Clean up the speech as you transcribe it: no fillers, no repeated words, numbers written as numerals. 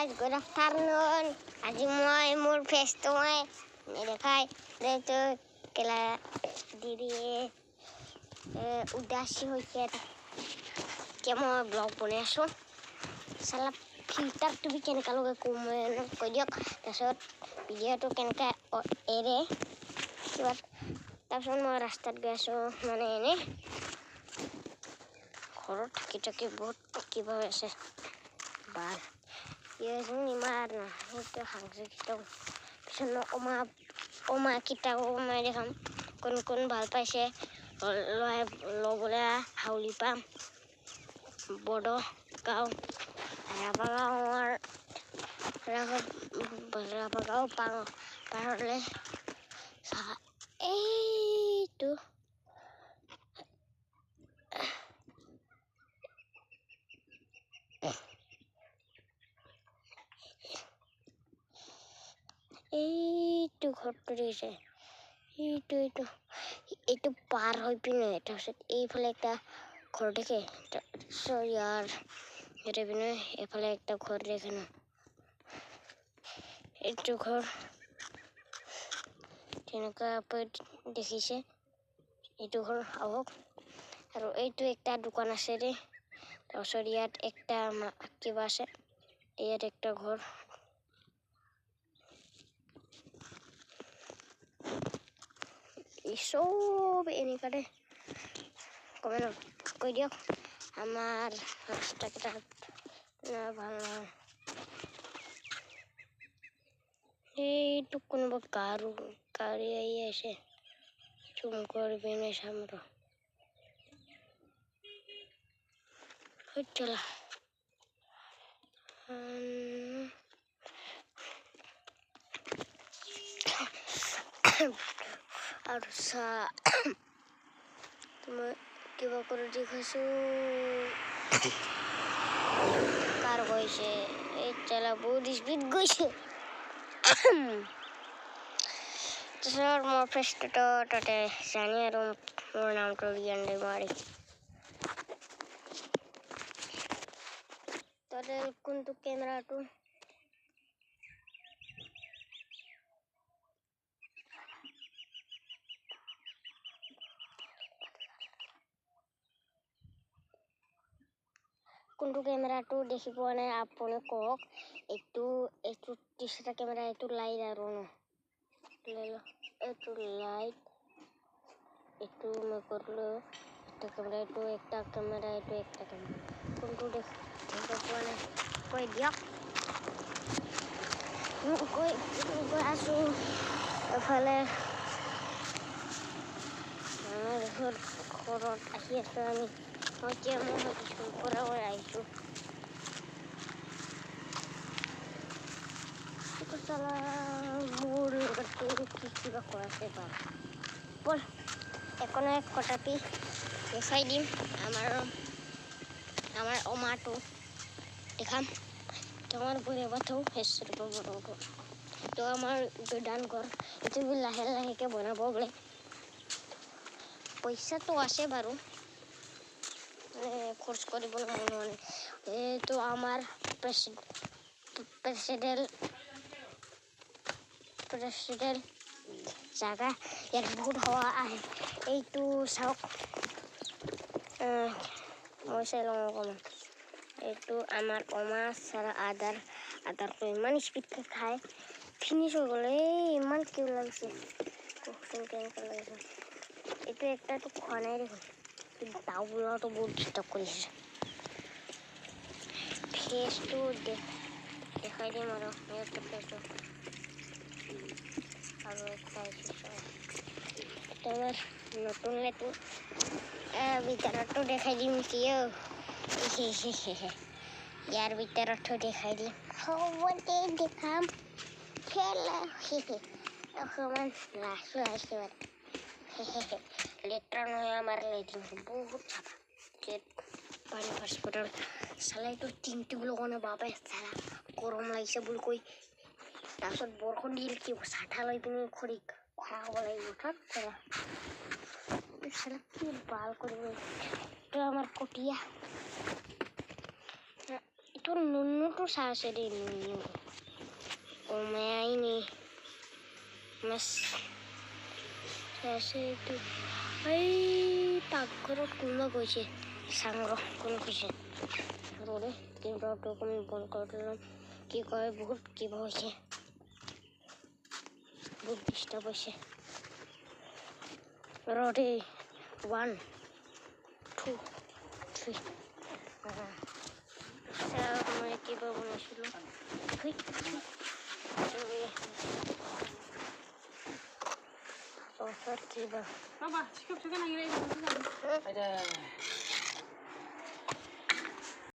guys, good afternoon. আজি মই মোৰ ফেচটো মই নেদেখাই যেহেতু কেলা দিদিয়ে উদাসী হৈছে এতিয়া মই ব্লগ বনাই আছোঁ চালা ফিল্টাৰটো কেনেকুৱা লগে কৈ দিয়ক তাৰপিছত ভিডিঅ'টো কেনেকৈ এৰে কিবা তাৰপিছত মই ৰাস্তাত গৈ আছোঁ মানে এনেই ঘৰত থাকি থাকি বহুত কিবা হৈ আছে বাল ইমান সেইটো সাংস্কৃতিক পিছত অমা কিতাও মই দেখাম কোন কোন ভাল পাইছে ল'বলৈ হাউলি পাম বড়গাঁও ৰাভাগাঁও পাৰলৈ এইটো এইটো ঘৰটো দিছে এইটো পাৰ হৈ পিনে তাৰপিছত এইফালে একটা ঘৰ দেখে ইয়াৰ হেঁটে পিনে এইফালে একটা ঘৰ দেখে না এইটো ঘৰ তেনেকুৱা দেখিছে এইটো ঘৰ আহক আৰু এইটো একটা দোকান আছে দেই তাৰপিছত ইয়াত একটা কিবা আছে ইয়াত একটা ঘৰ সব এনেকুৱাতে কমেণ্ট কৈ দিয়ক আমাৰ ৰাস্তাকেইটা ভাল নহয় এইটো কোনোবা গাড়ী আহি আছে চুম কৰি পিনে চাম চলা আৰু মই কিবা কৰি দেখাইছোঁ কাৰ গৈছে এই চলা বহুত স্পীড গৈছে তাৰপিছত মোৰ ফেচটো তাতে জানি আৰু মোৰ নামটো ৰিয়ান মাৰি তাতে কোনটো কেমেৰাটো কোনটো কেমেৰাটো দেখি পোৱা নাই আপুনি কওক এইটো তিনিটা কেমেৰা এইটো লাইট আৰু এইটো লাইট এইটো মই কৰিলোঁ এটা কেমেৰা এইটো একটা কেমেৰা কোনটো দেখি পোৱা নাই কৈ দিয়ক কৈ আছোঁ এফালে ঘৰত আহি আছোঁ আমি এতিয়া মই স্কুল পৰা আহিছোঁ মোৰ লগতো কি কিবা কৈ আছে বল একো নাই কথাটি দেখাই দিম আমাৰ অমাটো দেখাম তোমাৰ বুঢ়ী বাথৌ তো আমাৰ গোদান ঘৰ এইটো লাহে লাহেকৈ বনাব বোলে পইচাটো আছে বাৰু খৰচ কৰিব নোৱাৰে এইটো আমাৰ প্ৰেচিডেণ্ট জাগা ইয়াত বহুত হাৱা আহে এইটো চাওক মই চাই লওঁ অকণমান এইটো আমাৰ অমা চাৰা আদাৰটো ইমান স্পীডকৈ খায় ফিনিছ হৈ গ'ল ইমান কিউ লাগিছে কওকচোন কেনেকুৱা লাগিছে এইটো একটাতো খোৱা নাই দেখোন দাউবোৰতো বহুত ডিষ্টাৰ্ব কৰিছে ফেচটো দেখাই দিম আৰু সিহঁতৰ ফেচটো আৰু একটা তোমাৰ নতুন ভিতৰতো দেখাই দিম কিয় ইয়াৰ ভিতৰতো দেখাই দিম হ'বতে দেখাম অকণমান লাছো লেট্ৰা নহয় আমাৰ লেট্ৰিন বহুত চাফা পানী হস্পিটেল চালা এইটো তিনটি বুলি কোৱা নাই বাপে চালা গৰম লাগিছে বুলি কৈ তাৰপিছত বৰষুণ দিল কি চাঠা লৈ পিনি খৰি খোৱা হ'ব লাগিব চালা কি বাল কৰিব এইটো আমাৰ কটীয়া Itu nunu tuh saya sedih nunu. Omea ini. Mas. Saya sedih. Hai, takut kuna kuci. Sangro kuna kuci. Rode, timbra tuh kami bon kotoran. Ki koi बहुत की bahasa. बहुत disturb bahasa. Rode, 1, 2, 3. Saya mau kiba buna shulu. Hui. Oh, kiba. Baba, çıkıp çıkan hangi? Hadi.